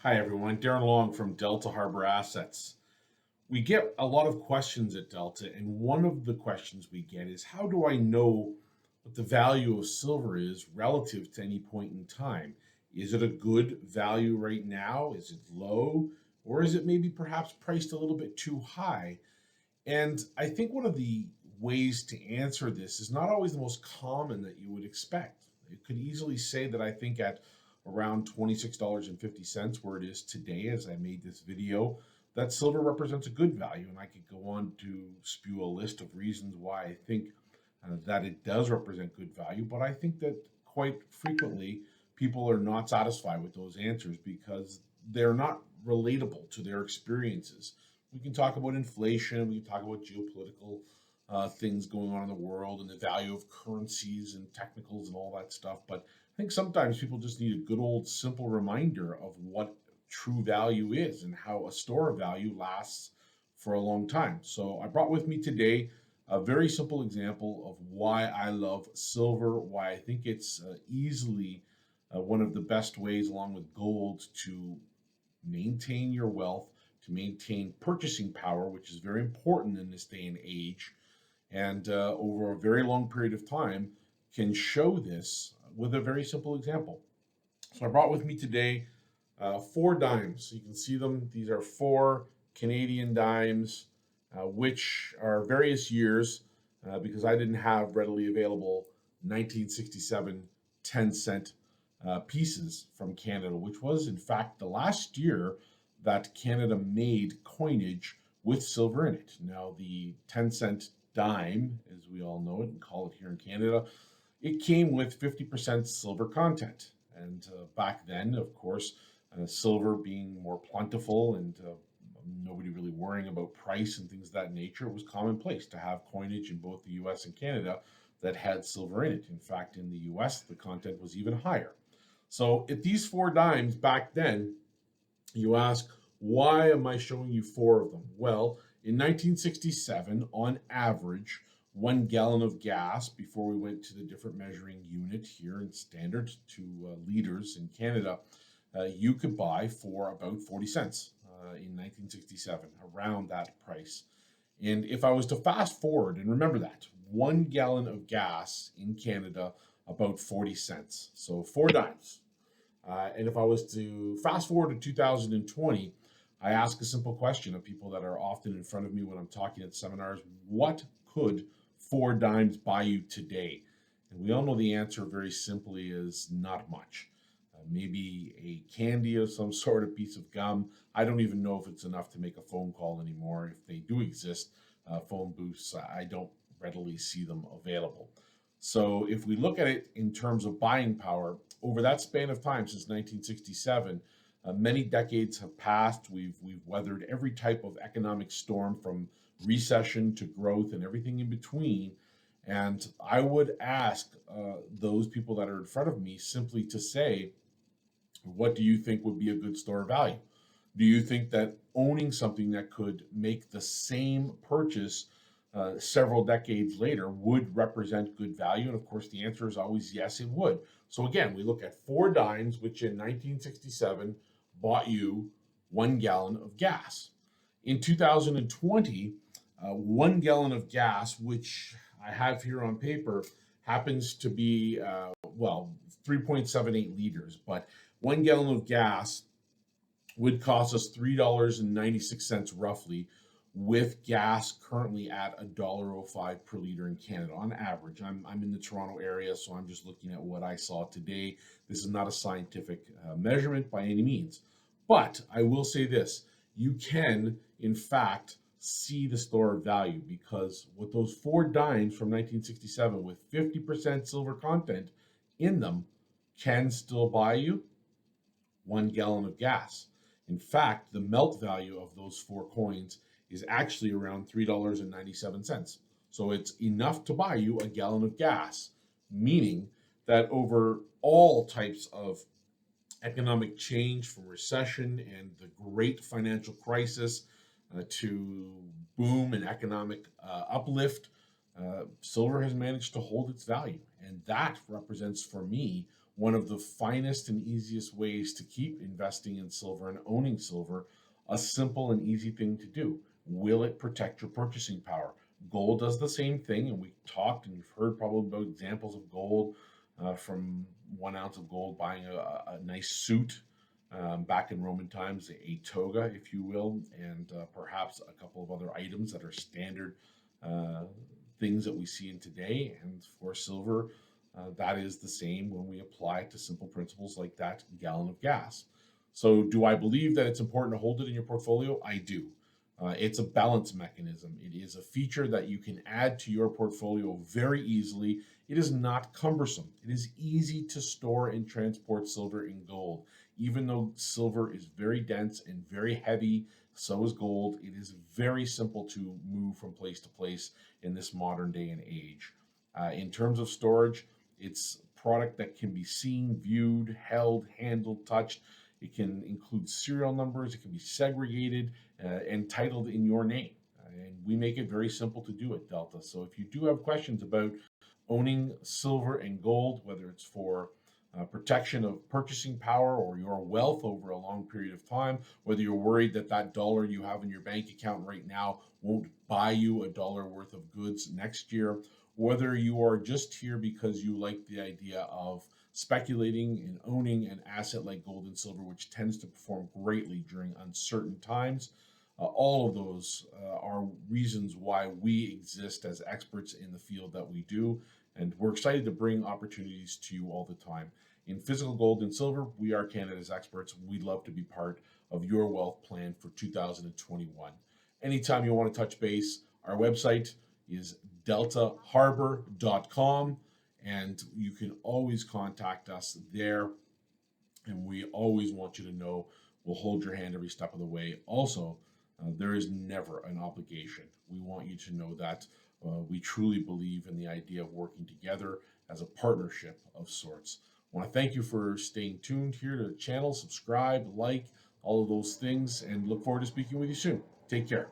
Hi, everyone. Darren Long from Delta Harbour Assets. We get a lot of questions at Delta, and one of the questions we get is how do I know what the value of silver is relative to any point in time? Is it a good value right now? Is it low? Or is it maybe perhaps priced a little bit too high? And I think one of the ways to answer this is not always the most common that you would expect. It could easily say that I think at around $26.50, where it is today as I made this video, that silver represents a good value. And I could go on to spew a list of reasons why I think that it does represent good value. But I think that quite frequently people are not satisfied with those answers because they're not relatable to their experiences. We can talk about inflation, we can talk about geopolitical things going on in the world and the value of currencies and technicals and all that stuff. But I think sometimes people just need a good old simple reminder of what true value is and how a store of value lasts for a long time. So I brought with me today a very simple example of why I love silver, why I think it's easily one of the best ways, along with gold, to maintain your wealth, to maintain purchasing power, which is very important in this day and age, and over a very long period of time can show this with a very simple example. So I brought with me today four dimes. So you can see them. These are four Canadian dimes, which are various years because I didn't have readily available 1967 10-cent pieces from Canada, which was in fact the last year that Canada made coinage with silver in it. Now, the 10-cent dime, as we all know it and call it here in Canada, it came with 50% silver content. And back then, of course, silver being more plentiful and nobody really worrying about price and things of that nature, it was commonplace to have coinage in both the US and Canada that had silver in it. In fact, in the US, the content was even higher. So at these four dimes back then, you ask, why am I showing you four of them? Well, in 1967, on average, 1 gallon of gas, before we went to the different measuring unit here in standard to liters in Canada, you could buy for about 40 cents in 1967, around that price. And if I was to fast forward, and remember that, 1 gallon of gas in Canada, about 40 cents. So four dimes. And if I was to fast forward to 2020, I ask a simple question of people that are often in front of me when I'm talking at seminars: what could four dimes buy you today? And we all know the answer very simply is not much. Maybe a candy of some sort, a piece of gum. I don't even know if it's enough to make a phone call anymore. If they do exist, phone booths, I don't readily see them available. So if we look at it in terms of buying power, over that span of time since 1967, many decades have passed. We've weathered every type of economic storm, from recession to growth and everything in between. And I would ask those people that are in front of me simply to say, what do you think would be a good store value? Do you think that owning something that could make the same purchase several decades later would represent good value? And of course, the answer is always yes, it would. So again, we look at four dimes, which in 1967 bought you 1 gallon of gas. In 2020, 1 gallon of gas, which I have here on paper, happens to be, 3.78 liters. But 1 gallon of gas would cost us $3.96 roughly, with gas currently at $1.05 per liter in Canada on average. I'm in the Toronto area, so I'm just looking at what I saw today. This is not a scientific measurement by any means. But I will say this: you can, in fact, see the store of value, because with those four dimes from 1967 with 50% silver content in them can still buy you 1 gallon of gas. In fact, the melt value of those four coins is actually around $3.97. So it's enough to buy you a gallon of gas, meaning that over all types of economic change, from recession and the great financial crisis to boom and economic uplift, silver has managed to hold its value. And that represents for me one of the finest and easiest ways to keep investing in silver and owning silver, a simple and easy thing to do. Will it protect your purchasing power? Gold does the same thing, and we talked and you've heard probably about examples of gold, from 1 ounce of gold buying a nice suit, back in Roman times, a toga, if you will, and perhaps a couple of other items that are standard uh, things that we see in today. And for silver, that is the same when we apply it to simple principles like that gallon of gas. So, do I believe that it's important to hold it in your portfolio? I do. It's a balance mechanism. It is a feature that you can add to your portfolio very easily. It is not cumbersome. It is easy to store and transport silver and gold. Even though silver is very dense and very heavy, so is gold. It is very simple to move from place to place in this modern day and age. In terms of storage, it's a product that can be seen, viewed, held, handled, touched. It can include serial numbers. It can be segregated and titled in your name. And we make it very simple to do at Delta. So if you do have questions about owning silver and gold, whether it's for protection of purchasing power or your wealth over a long period of time, whether you're worried that that dollar you have in your bank account right now won't buy you a dollar worth of goods next year, whether you are just here because you like the idea of speculating and owning an asset like gold and silver, which tends to perform greatly during uncertain times. All of those are reasons why we exist as experts in the field that we do, and we're excited to bring opportunities to you all the time. In physical gold and silver, we are Canada's experts. We'd love to be part of your wealth plan for 2021. Anytime you want to touch base, our website is deltaharbor.com, and you can always contact us there. And we always want you to know we'll hold your hand every step of the way. Also, there is never an obligation. We want you to know that we truly believe in the idea of working together as a partnership of sorts. I want to thank you for staying tuned here to the channel, subscribe, like, all of those things, and look forward to speaking with you soon. Take care.